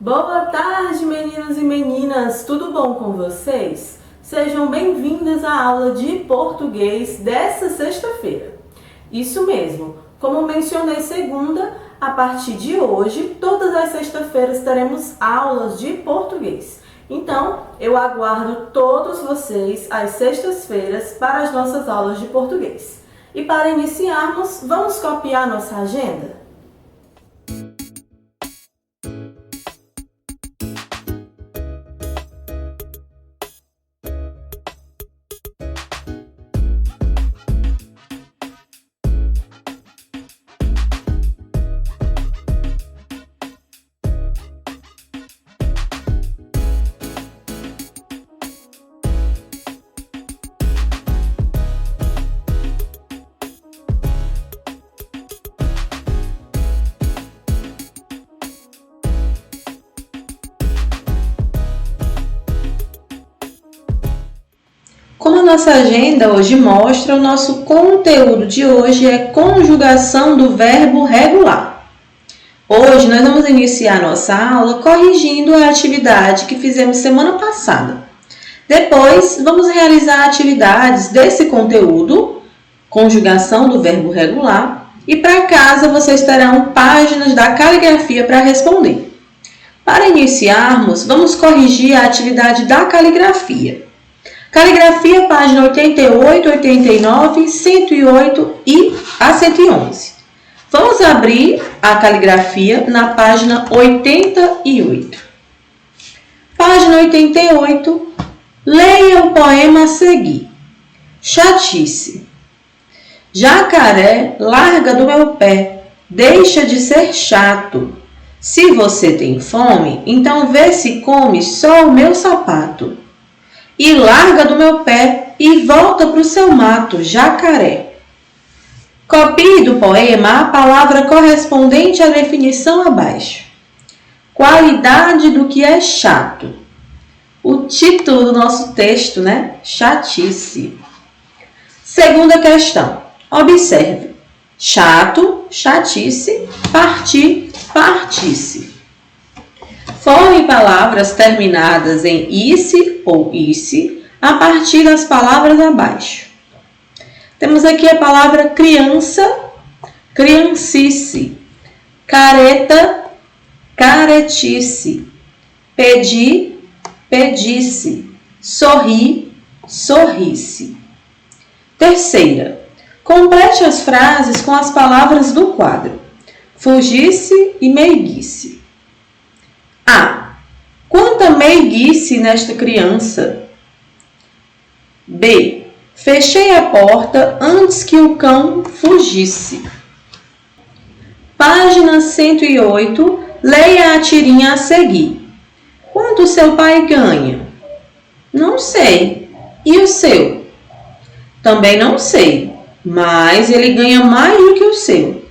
Boa tarde, meninos e meninas! Tudo bom com vocês? Sejam bem-vindos à aula de português desta sexta-feira. Isso mesmo, como mencionei segunda, a partir de hoje, todas as sextas-feiras teremos aulas de português. Então, eu aguardo todos vocês às sextas-feiras para as nossas aulas de português. E para iniciarmos, vamos copiar nossa agenda? Como a nossa agenda hoje mostra, o nosso conteúdo de hoje é conjugação do verbo regular. Hoje nós vamos iniciar nossa aula corrigindo a atividade que fizemos semana passada. Depois, vamos realizar atividades desse conteúdo, conjugação do verbo regular, e para casa vocês terão páginas da caligrafia para responder. Para iniciarmos, vamos corrigir a atividade da caligrafia. Caligrafia, página 88, 89, 108 e a 111. Vamos abrir a caligrafia na página 88. Página 88, leia o poema a seguir. Chatice. Jacaré, larga do meu pé, deixa de ser chato. Se você tem fome, então vê se come só o meu sapato. E larga do meu pé e volta para o seu mato, jacaré. Copie do poema a palavra correspondente à definição abaixo. Qualidade do que é chato. O título do nosso texto, né? Chatice. Segunda questão. Observe. Chato, chatice, partir, partice. Forme palavras terminadas em ice ou ice a partir das palavras abaixo. Temos aqui a palavra criança, criancice, careta, caretice, pedir, pedisse, sorrir, sorrisse. Terceira, complete as frases com as palavras do quadro. Fugisse e meiguice. A. Quanta meiguice nesta criança. B. Fechei a porta antes que o cão fugisse. Página 108. Leia a tirinha a seguir. Quanto seu pai ganha? Não sei. E o seu? Também não sei, mas ele ganha mais do que o seu.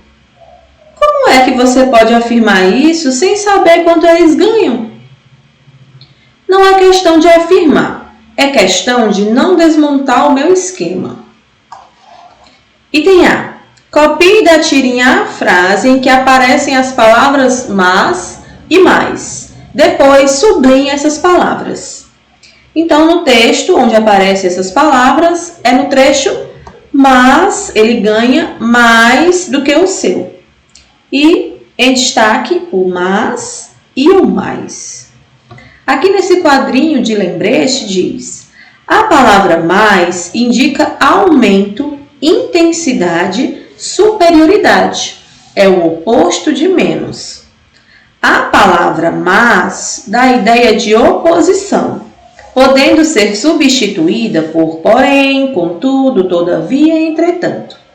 Como é que você pode afirmar isso sem saber quanto eles ganham? Não é questão de afirmar, é questão de não desmontar o meu esquema. Item A. Copie da tirinha a frase em que aparecem as palavras mas e mais. Depois, sublinhe essas palavras. Então, no texto onde aparecem essas palavras, é no trecho mas ele ganha mais do que o seu. E em destaque o mas e o mais. Aqui nesse quadrinho de lembrete diz: a palavra mais indica aumento, intensidade, superioridade. É o oposto de menos. A palavra mas dá a ideia de oposição, podendo ser substituída por porém, contudo, todavia, entretanto.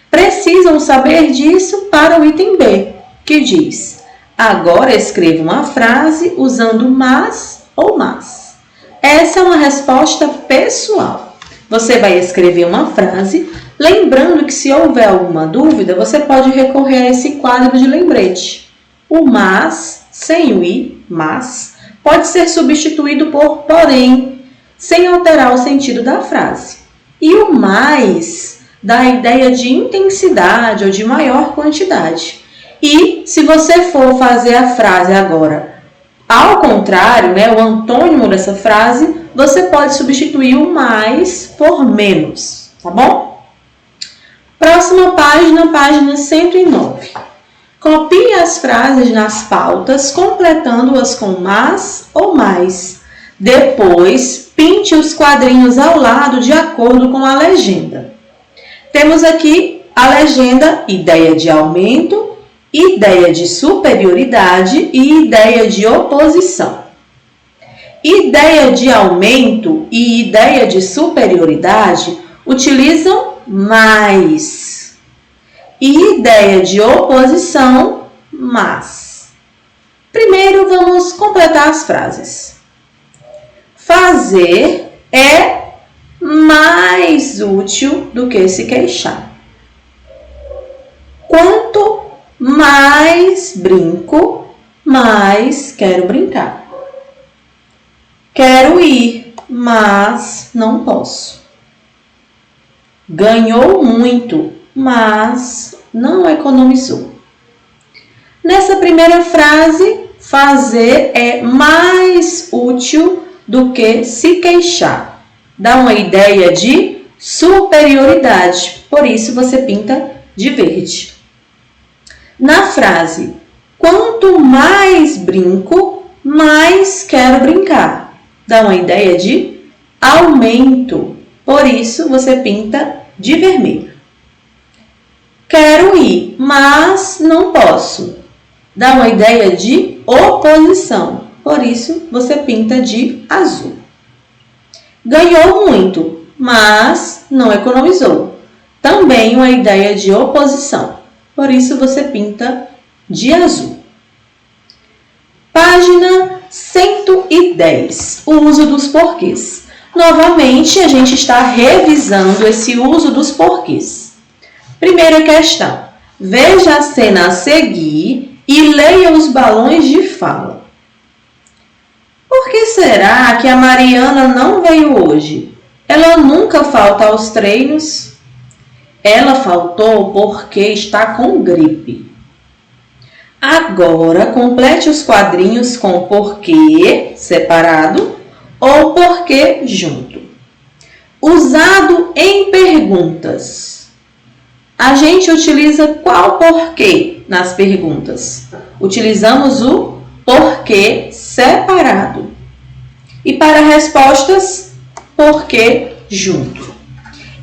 Precisam saber disso para o item B, que diz: agora escreva uma frase usando mas ou mas. Essa é uma resposta pessoal. Você vai escrever uma frase, lembrando que se houver alguma dúvida, você pode recorrer a esse quadro de lembrete. O mas, sem o i, mas, pode ser substituído por porém, sem alterar o sentido da frase. E o mais dá a ideia de intensidade ou de maior quantidade. E se você for fazer a frase agora, Ao contrário, né, o antônimo dessa frase, você pode substituir o mais por menos, tá bom? Próxima página, página 109. Copie as frases nas pautas, completando-as com mas ou mais. Depois, pinte os quadrinhos ao lado de acordo com a legenda. Temos aqui a legenda ideia de aumento, ideia de superioridade e ideia de oposição. Ideia de aumento e ideia de superioridade utilizam mais. E ideia de oposição, mas. Primeiro, vamos completar as frases. Fazer é mais útil do que se queixar. Quanto mais brinco, mais quero brincar. Quero ir, mas não posso. Ganhou muito, mas não economizou. Nessa primeira frase, fazer é mais útil do que se queixar. Dá uma ideia de superioridade, por isso você pinta de verde. Na frase, quanto mais brinco, mais quero brincar. Dá uma ideia de aumento, por isso você pinta de vermelho. Quero ir, mas não posso. Dá uma ideia de oposição, por isso você pinta de azul. Ganhou muito, mas não economizou. Também uma ideia de oposição, por isso você pinta de azul. Página 110, o uso dos porquês. Novamente, a gente está revisando esse uso dos porquês. Primeira questão. Veja a cena a seguir e leia os balões de fala. Por que será que a Mariana não veio hoje? Ela nunca falta aos treinos. Ela faltou porque está com gripe. Agora, complete os quadrinhos com porquê separado ou porquê junto. Usado em perguntas. A gente utiliza qual porquê nas perguntas? Utilizamos o porquê separado. E para respostas, porquê junto.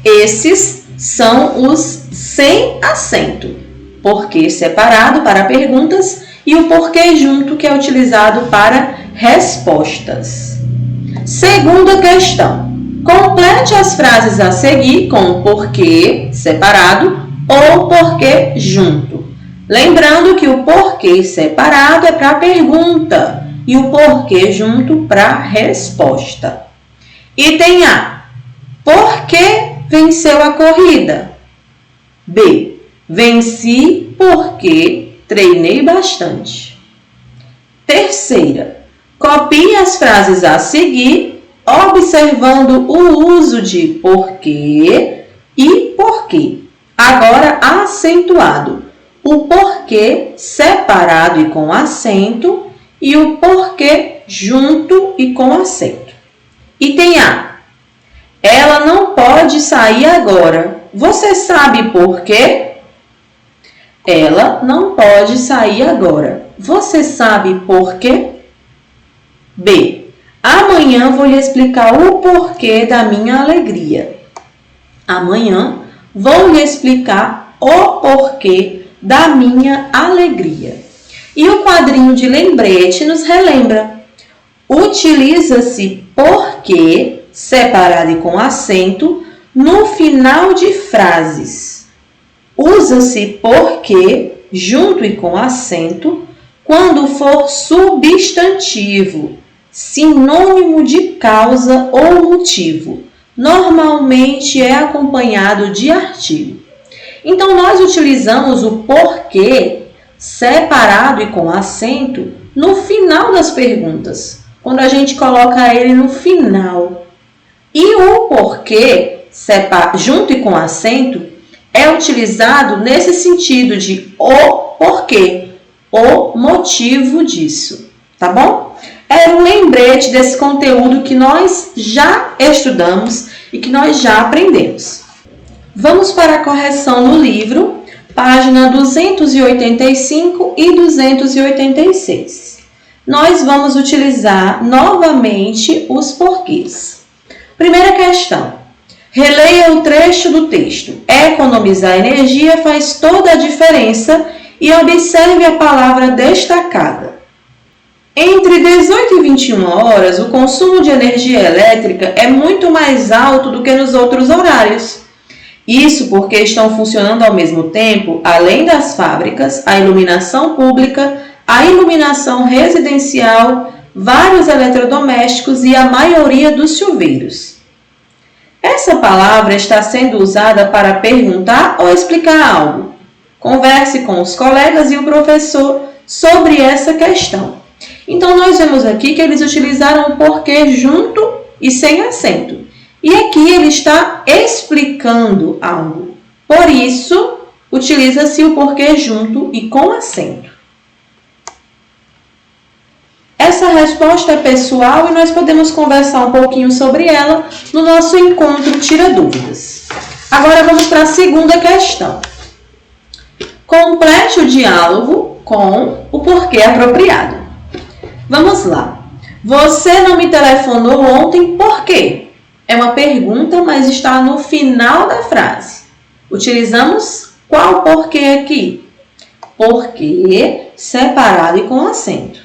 Esses são os sem acento. Porquê separado para perguntas e o porquê junto, que é utilizado para respostas. Segunda questão. Complete as frases a seguir com porquê separado ou porquê junto. Lembrando que o porquê separado é para pergunta e o porquê junto para resposta. Item A. Por que venceu a corrida? B. Venci porque treinei bastante. Terceira. Copie as frases a seguir, observando o uso de porquê e porquê. Agora acentuado. O porquê separado e com acento e o porquê junto e com acento. Item A. Ela não pode sair agora. Você sabe por quê? Ela não pode sair agora. Você sabe por quê? B. Amanhã vou lhe explicar o porquê da minha alegria. Amanhã vou lhe explicar o porquê da minha alegria. E o quadrinho de lembrete nos relembra. Utiliza-se porquê, separado e com acento, no final de frases. Usa-se porquê, junto e com acento, quando for substantivo, sinônimo de causa ou motivo. Normalmente é acompanhado de artigo. Então, nós utilizamos o porquê separado e com acento no final das perguntas, quando a gente coloca ele no final. E o porquê, junto e com acento, é utilizado nesse sentido de o porquê, o motivo disso. tá bom? Era um lembrete desse conteúdo que nós já estudamos e que nós já aprendemos. Vamos para a correção no livro, página 285 e 286. Nós vamos utilizar novamente os porquês. Primeira questão. Releia o trecho do texto. Economizar energia faz toda a diferença e observe a palavra destacada. Entre 18 e 21 horas, o consumo de energia elétrica é muito mais alto do que nos outros horários. Isso porque estão funcionando ao mesmo tempo, além das fábricas, a iluminação pública, a iluminação residencial, vários eletrodomésticos e a maioria dos chuveiros. Essa palavra está sendo usada para perguntar ou explicar algo. Converse com os colegas e o professor sobre essa questão. Então, nós vemos aqui que eles utilizaram o porquê junto e sem acento. E aqui ele está explicando algo. Por isso, utiliza-se o porquê junto e com acento. Essa resposta é pessoal e nós podemos conversar um pouquinho sobre ela no nosso encontro Tira Dúvidas. Agora, vamos para a segunda questão. Complete o diálogo com o porquê apropriado. Vamos lá. Você não me telefonou ontem por quê? É uma pergunta, mas está no final da frase. Utilizamos qual porquê aqui? Porquê separado e com acento.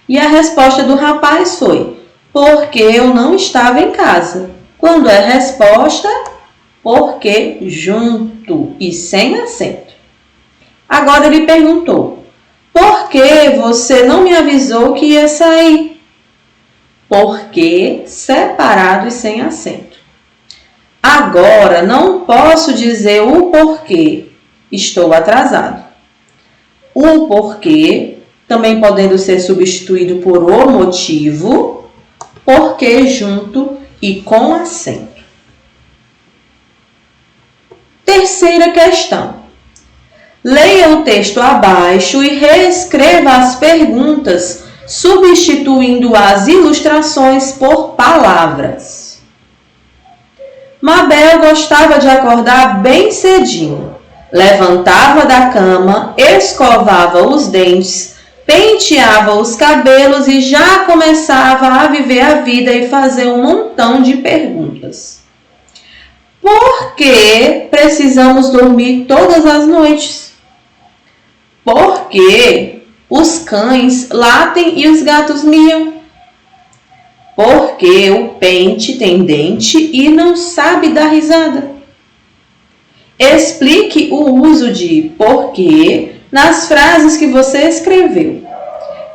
E a resposta do rapaz foi: porque eu não estava em casa. Quando é resposta, porque junto e sem acento. Agora ele perguntou: por que você não me avisou que ia sair? Porque separado e sem acento. Agora não posso dizer o porquê. Estou atrasado. O porquê, também podendo ser substituído por o motivo, porque junto e com acento. Terceira questão. Leia o texto abaixo e reescreva as perguntas, substituindo as ilustrações por palavras. Mabel gostava de acordar bem cedinho. Levantava da cama, escovava os dentes, penteava os cabelos e já começava a viver a vida e fazer um montão de perguntas. Por que precisamos dormir todas as noites? Porque os cães latem e os gatos miam. Porque o pente tem dente e não sabe dar risada. Explique o uso de porquê nas frases que você escreveu.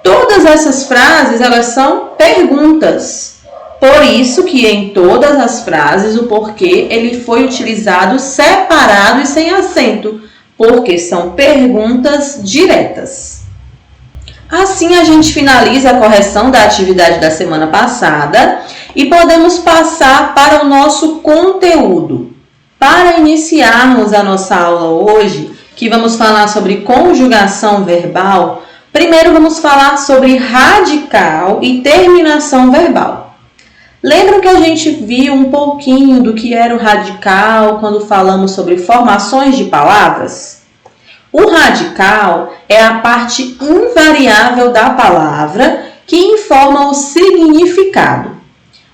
Todas essas frases, elas são perguntas. Por isso que em todas as frases o porquê ele foi utilizado separado e sem acento, porque são perguntas diretas. Assim a gente finaliza a correção da atividade da semana passada e podemos passar para o nosso conteúdo. Para iniciarmos a nossa aula hoje, que vamos falar sobre conjugação verbal, primeiro vamos falar sobre radical e terminação verbal. Lembram que a gente viu um pouquinho do que era o radical quando falamos sobre formações de palavras? O radical é a parte invariável da palavra que informa o significado.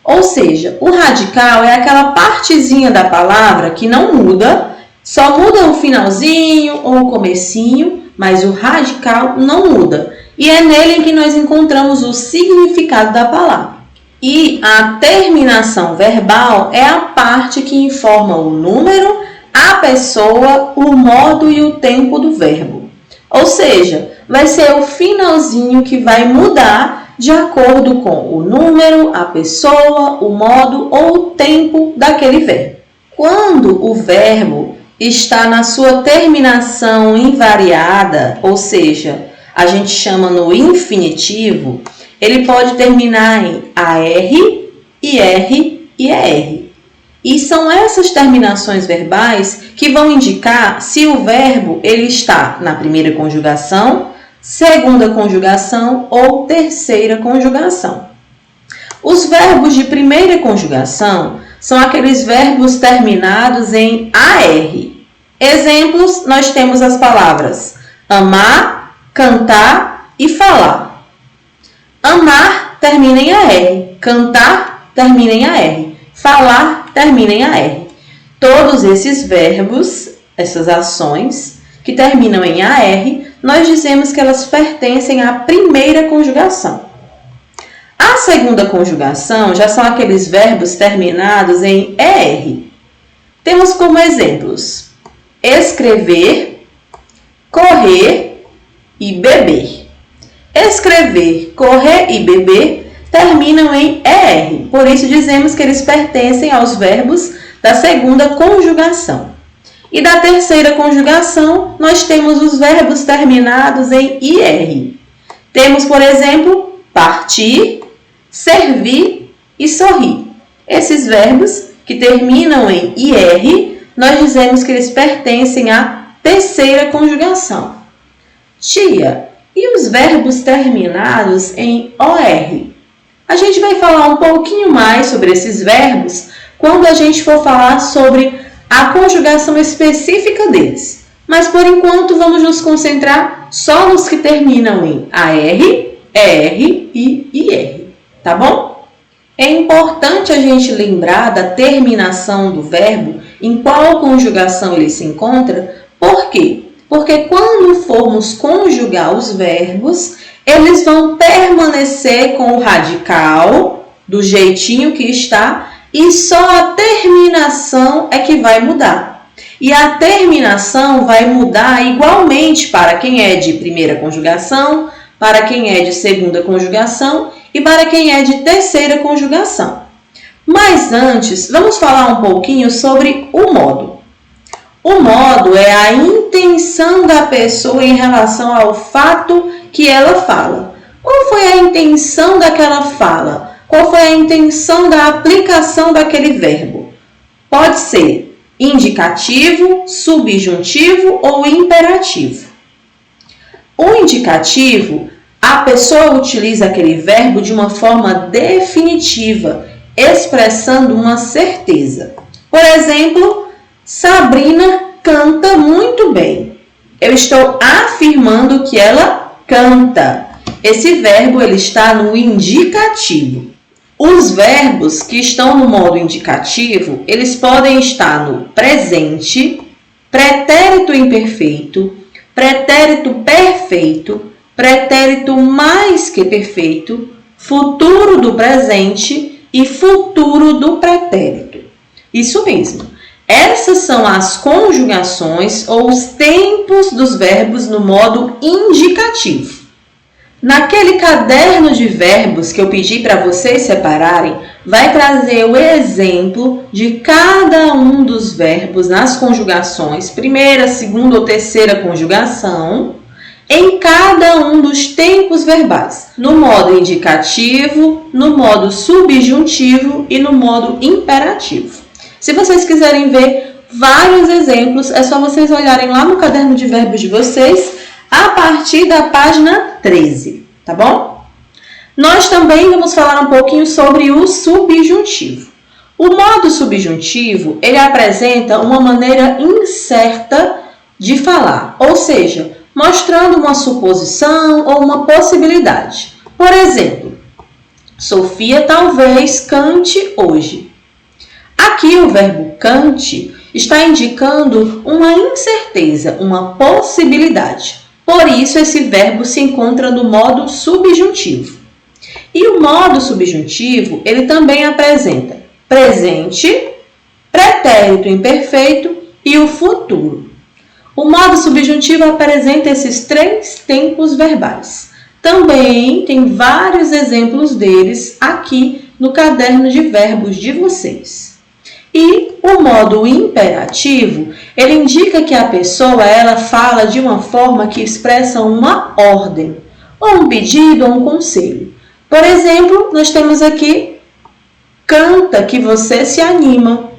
Ou seja, o radical é aquela partezinha da palavra que não muda, só muda o finalzinho ou o comecinho, mas o radical não muda. E é nele que nós encontramos o significado da palavra. E a terminação verbal é a parte que informa o número, a pessoa, o modo e o tempo do verbo. Ou seja, vai ser o finalzinho que vai mudar de acordo com o número, a pessoa, o modo ou o tempo daquele verbo. Quando o verbo está na sua terminação invariada, ou seja, a gente chama no infinitivo, ele pode terminar em AR, IR e ER. E são essas terminações verbais que vão indicar se o verbo ele está na primeira conjugação, segunda conjugação ou terceira conjugação. Os verbos de primeira conjugação são aqueles verbos terminados em AR. Exemplos, nós temos as palavras amar, cantar e falar. Amar termina em AR, cantar termina em AR, falar termina em AR. Todos esses verbos, essas ações que terminam em AR, nós dizemos que elas pertencem à primeira conjugação. A segunda conjugação já são aqueles verbos terminados em ER. Temos como exemplos escrever, correr e beber. Escrever, correr e beber terminam em ER, por isso dizemos que eles pertencem aos verbos da segunda conjugação. E da terceira conjugação, nós temos os verbos terminados em IR. Temos, por exemplo, partir, servir e sorrir. Esses verbos que terminam em IR, nós dizemos que eles pertencem à terceira conjugação. Tia, e os verbos terminados em OR? A gente vai falar um pouquinho mais sobre esses verbos quando a gente for falar sobre a conjugação específica deles. Mas, por enquanto, vamos nos concentrar só nos que terminam em AR, ER e IR, tá bom? É importante a gente lembrar da terminação do verbo, em qual conjugação ele se encontra. Por quê? Porque quando formos conjugar os verbos, eles vão permanecer com o radical, do jeitinho que está, e só a terminação é que vai mudar. E a terminação vai mudar igualmente para quem é de primeira conjugação, para quem é de segunda conjugação e para quem é de terceira conjugação. Mas antes, vamos falar um pouquinho sobre o modo. O modo é a intenção da pessoa em relação ao fato que ela fala. Qual foi a intenção daquela fala? Qual foi a intenção da aplicação daquele verbo? Pode ser indicativo, subjuntivo ou imperativo. O indicativo, a pessoa utiliza aquele verbo de uma forma definitiva, expressando uma certeza. Por exemplo, Sabrina canta muito bem. Eu estou afirmando que ela canta. Esse verbo ele está no indicativo. Os verbos que estão no modo indicativo, eles podem estar no presente, pretérito imperfeito, pretérito perfeito, pretérito mais que perfeito, futuro do presente e futuro do pretérito. Isso mesmo. Essas são as conjugações ou os tempos dos verbos no modo indicativo. Naquele caderno de verbos que eu pedi para vocês separarem, vai trazer o exemplo de cada um dos verbos nas conjugações, primeira, segunda ou terceira conjugação, em cada um dos tempos verbais, no modo indicativo, no modo subjuntivo e no modo imperativo. Se vocês quiserem ver vários exemplos, é só vocês olharem lá no caderno de verbos de vocês, a partir da página 13, tá bom? Nós também vamos falar um pouquinho sobre o subjuntivo. O modo subjuntivo, ele apresenta uma maneira incerta de falar, ou seja, mostrando uma suposição ou uma possibilidade. Por exemplo, Sofia talvez cante hoje. Aqui o verbo cante está indicando uma incerteza, uma possibilidade. Por isso, esse verbo se encontra no modo subjuntivo. E o modo subjuntivo, ele também apresenta presente, pretérito imperfeito e o futuro. O modo subjuntivo apresenta esses três tempos verbais. Também tem vários exemplos deles aqui no caderno de verbos de vocês. E o modo imperativo, ele indica que a pessoa ela fala de uma forma que expressa uma ordem, ou um pedido ou um conselho. Por exemplo, nós temos aqui, canta que você se anima.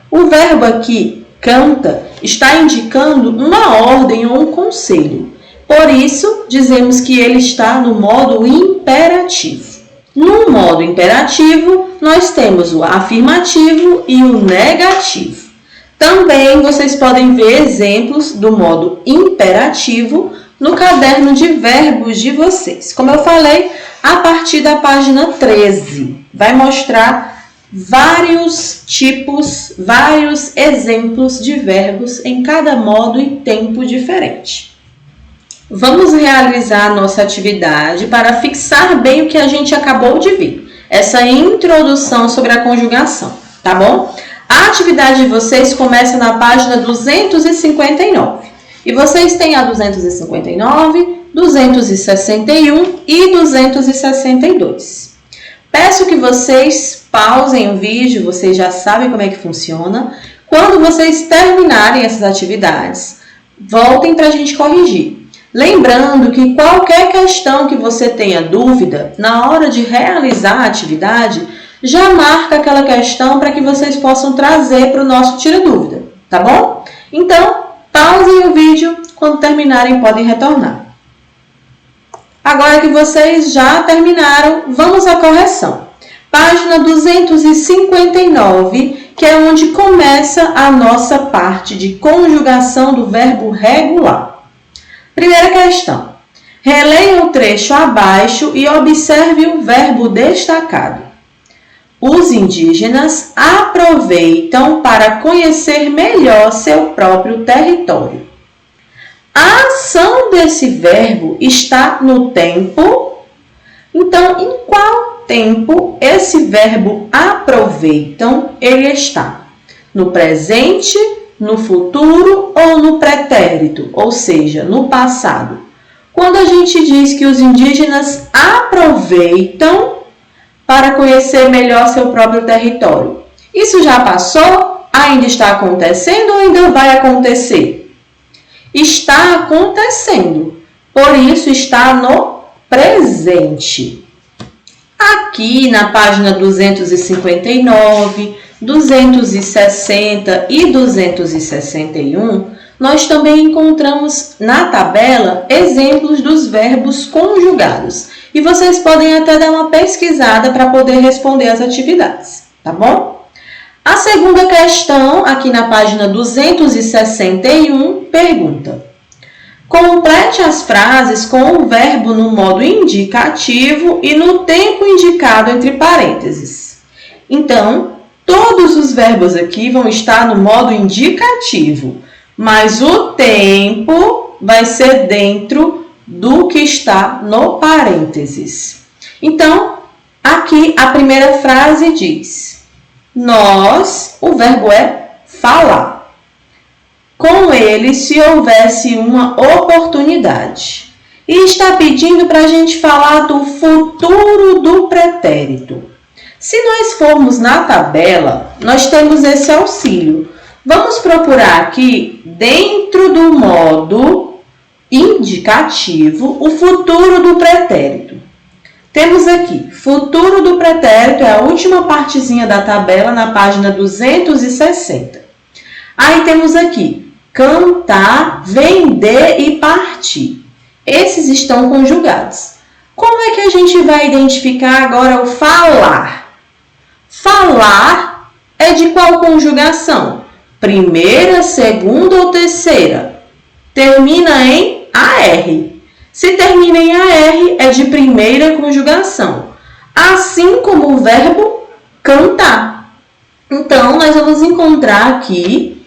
O verbo aqui, canta, está indicando uma ordem ou um conselho. Por isso, dizemos que ele está no modo imperativo. No modo imperativo, nós temos o afirmativo e o negativo. Também vocês podem ver exemplos do modo imperativo no caderno de verbos de vocês. Como eu falei, a partir da página 13, vai mostrar vários tipos, vários exemplos de verbos em cada modo e tempo diferente. Vamos realizar a nossa atividade para fixar bem o que a gente acabou de ver. Essa introdução sobre a conjugação, tá bom? A atividade de vocês começa na página 259. E vocês têm a 259, 261 e 262. Peço que vocês pausem o vídeo, vocês já sabem como é que funciona. Quando vocês terminarem essas atividades, voltem para a gente corrigir. Lembrando que qualquer questão que você tenha dúvida, na hora de realizar a atividade, já marca aquela questão para que vocês possam trazer para o nosso Tira Dúvida, tá bom? Então, pausem o vídeo, quando terminarem podem retornar. Agora que vocês já terminaram, vamos à correção. Página 259, que é onde começa a nossa parte de conjugação do verbo regular. Primeira questão. Releia o trecho abaixo e observe o verbo destacado. Os indígenas aproveitam para conhecer melhor seu próprio território. A ação desse verbo está no tempo. Então, em qual tempo esse verbo aproveitam ele está? No presente, no futuro ou no pretérito, ou seja, no passado. Quando a gente diz que os indígenas aproveitam para conhecer melhor seu próprio território, isso já passou? Ainda está acontecendo ou ainda vai acontecer? Está acontecendo, por isso está no presente. Aqui na página 259, 260 e 261, nós também encontramos na tabela exemplos dos verbos conjugados. E vocês podem até dar uma pesquisada para poder responder as atividades, tá bom? A segunda questão, aqui na página 261, pergunta: complete as frases com o verbo no modo indicativo e no tempo indicado entre parênteses. Então, todos os verbos aqui vão estar no modo indicativo, mas o tempo vai ser dentro do que está no parênteses. Então, aqui a primeira frase diz: nós, o verbo é falar. Com ele, se houvesse uma oportunidade. E está pedindo para a gente falar do futuro do pretérito. Se nós formos na tabela, nós temos esse auxílio. Vamos procurar aqui, dentro do modo indicativo, o futuro do pretérito. Temos aqui, futuro do pretérito é a última partezinha da tabela na página 260. Aí temos aqui, cantar, vender e partir. Esses estão conjugados. Como é que a gente vai identificar agora o falar? Falar é de qual conjugação? Primeira, segunda ou terceira? Termina em AR. Se termina em AR, é de primeira conjugação. Assim como o verbo cantar. Então, nós vamos encontrar aqui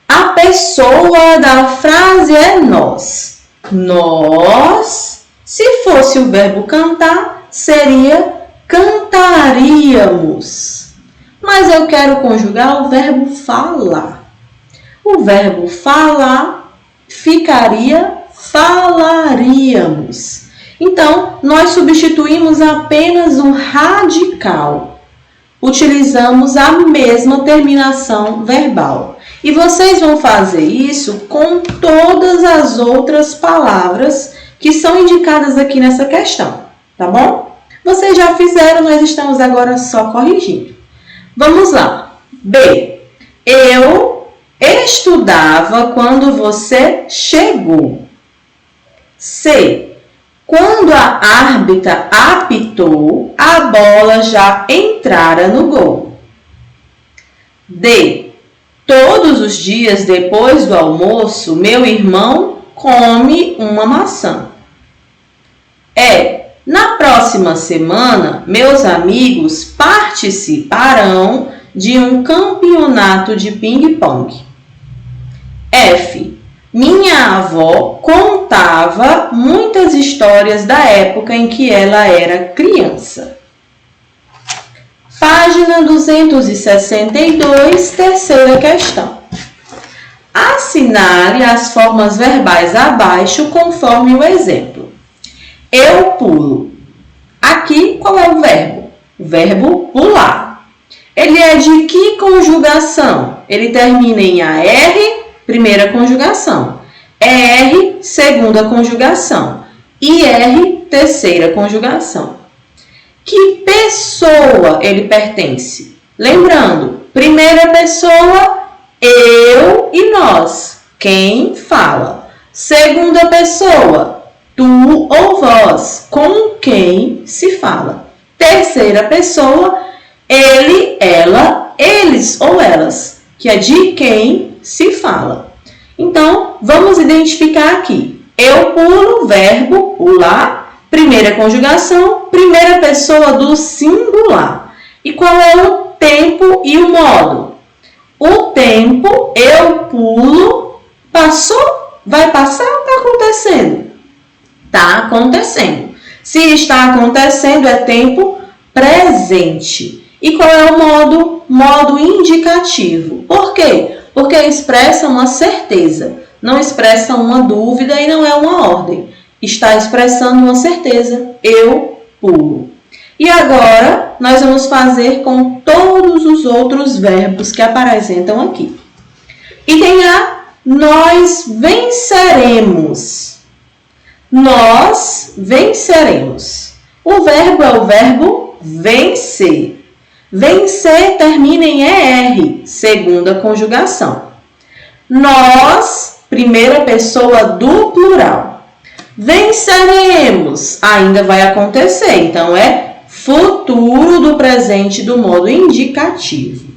a pessoa da frase é nós. Nós, se fosse o verbo cantar, seria cantaríamos. Mas eu quero conjugar o verbo falar. O verbo falar ficaria falaríamos. Então, nós substituímos apenas o radical. Utilizamos a mesma terminação verbal. E vocês vão fazer isso com todas as outras palavras que são indicadas aqui nessa questão, tá bom? Vocês já fizeram, nós estamos agora só corrigindo. Vamos lá. B. Eu estudava quando você chegou. C. Quando a árbitra apitou, a bola já entrara no gol. D. Todos os dias depois do almoço, meu irmão come uma maçã. E. Na próxima semana, meus amigos participarão de um campeonato de ping-pong. F. Minha avó contava muitas histórias da época em que ela era criança. Página 262, terceira questão. Assinale as formas verbais abaixo conforme o exemplo. Eu pulo. Aqui, qual é o verbo? O verbo pular. Ele é de que conjugação? Ele termina em AR, primeira conjugação. ER, segunda conjugação. IR, terceira conjugação. Que pessoa ele pertence? Lembrando, primeira pessoa, eu e nós. Quem fala? Segunda pessoa, tu ou vós. Com quem se fala? Terceira pessoa, ele, ela, eles ou elas. Que é de quem se fala. Então, vamos identificar aqui. Eu pulo, verbo, pular. Primeira conjugação, primeira pessoa do singular. E qual é o tempo e o modo? O tempo, eu pulo, passou, vai passar ou está acontecendo? Está acontecendo. Se está acontecendo, é tempo presente. E qual é o modo? Modo indicativo. Por quê? Porque expressa uma certeza, não expressa uma dúvida e não é uma ordem. Está expressando uma certeza, eu pulo. E agora, nós vamos fazer com todos os outros verbos que apresentam aqui. Item A, nós venceremos. Nós venceremos. O verbo é o verbo vencer. Vencer termina em ER, segunda conjugação. Nós, primeira pessoa do plural. Venceremos, ainda vai acontecer, então é futuro do presente do modo indicativo.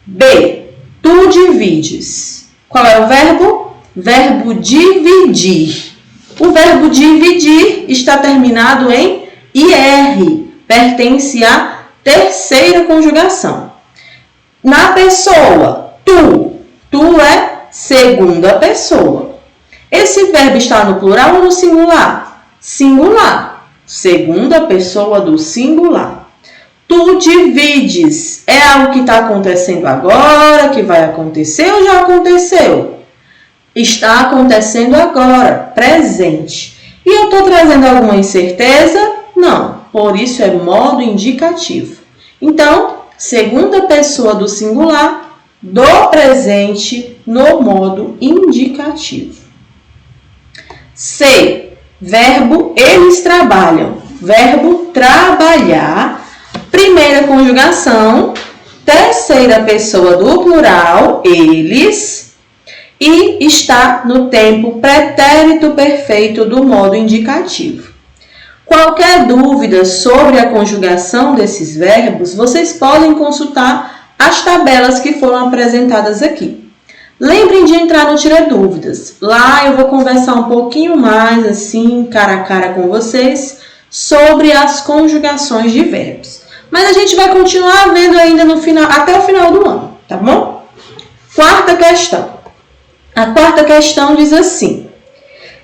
B, tu divides. Qual é o verbo? Verbo dividir. O verbo dividir está terminado em IR, pertence à terceira conjugação. Na pessoa, tu. Tu é segunda pessoa. Esse verbo está no plural ou no singular? Singular. Segunda pessoa do singular. Tu divides. É algo que está acontecendo agora, que vai acontecer ou já aconteceu? Está acontecendo agora, presente. E eu estou trazendo alguma incerteza? Não. Por isso é modo indicativo. Então, segunda pessoa do singular, do presente no modo indicativo. C, verbo eles trabalham. Verbo trabalhar, primeira conjugação, terceira pessoa do plural, eles, e está no tempo pretérito perfeito do modo indicativo. Qualquer dúvida sobre a conjugação desses verbos, vocês podem consultar as tabelas que foram apresentadas aqui. Lembrem de entrar no Tira Dúvidas. Lá eu vou conversar um pouquinho mais, assim, cara a cara com vocês, sobre as conjugações de verbos. Mas a gente vai continuar vendo ainda no final, até o final do ano, tá bom? Quarta questão. A quarta questão diz assim: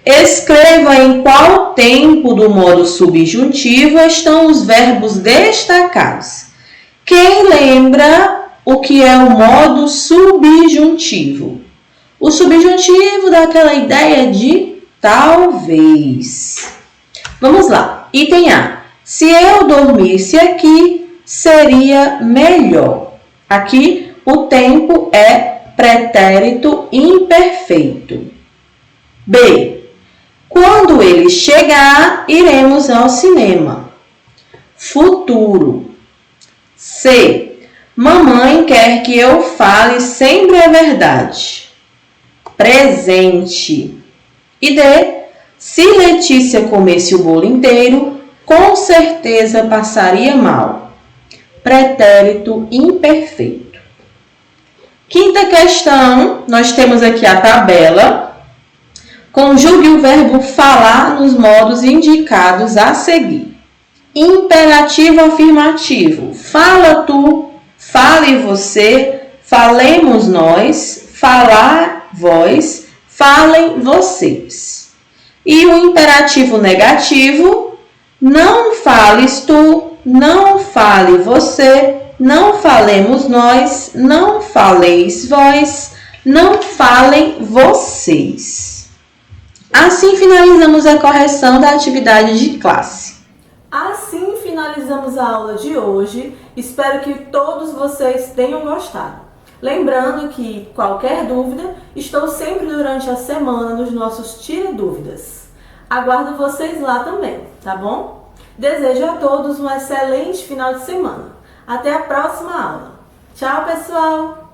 escreva em qual tempo do modo subjuntivo estão os verbos destacados. Quem lembra o que é o modo subjuntivo? O subjuntivo dá aquela ideia de talvez. Vamos lá. Item A. Se eu dormisse aqui, seria melhor. Aqui o tempo é pretérito imperfeito. B. Quando ele chegar, iremos ao cinema. Futuro. C. Mamãe quer que eu fale sempre a verdade. Presente. E D. Se Letícia comesse o bolo inteiro, com certeza passaria mal. Pretérito imperfeito. Quinta questão, nós temos aqui a tabela. Conjugue o verbo falar nos modos indicados a seguir. Imperativo afirmativo. Fala tu, fale você, falemos nós, falar vós, falem vocês. E o imperativo negativo. Não fales tu, não fale você, não falemos nós, não faleis vós, não falem vocês. Assim finalizamos a correção da atividade de classe. Assim finalizamos a aula de hoje. Espero que todos vocês tenham gostado. Lembrando que qualquer dúvida, estou sempre durante a semana nos nossos Tire Dúvidas. Aguardo vocês lá também, tá bom? Desejo a todos um excelente final de semana. Até a próxima aula. Tchau, pessoal!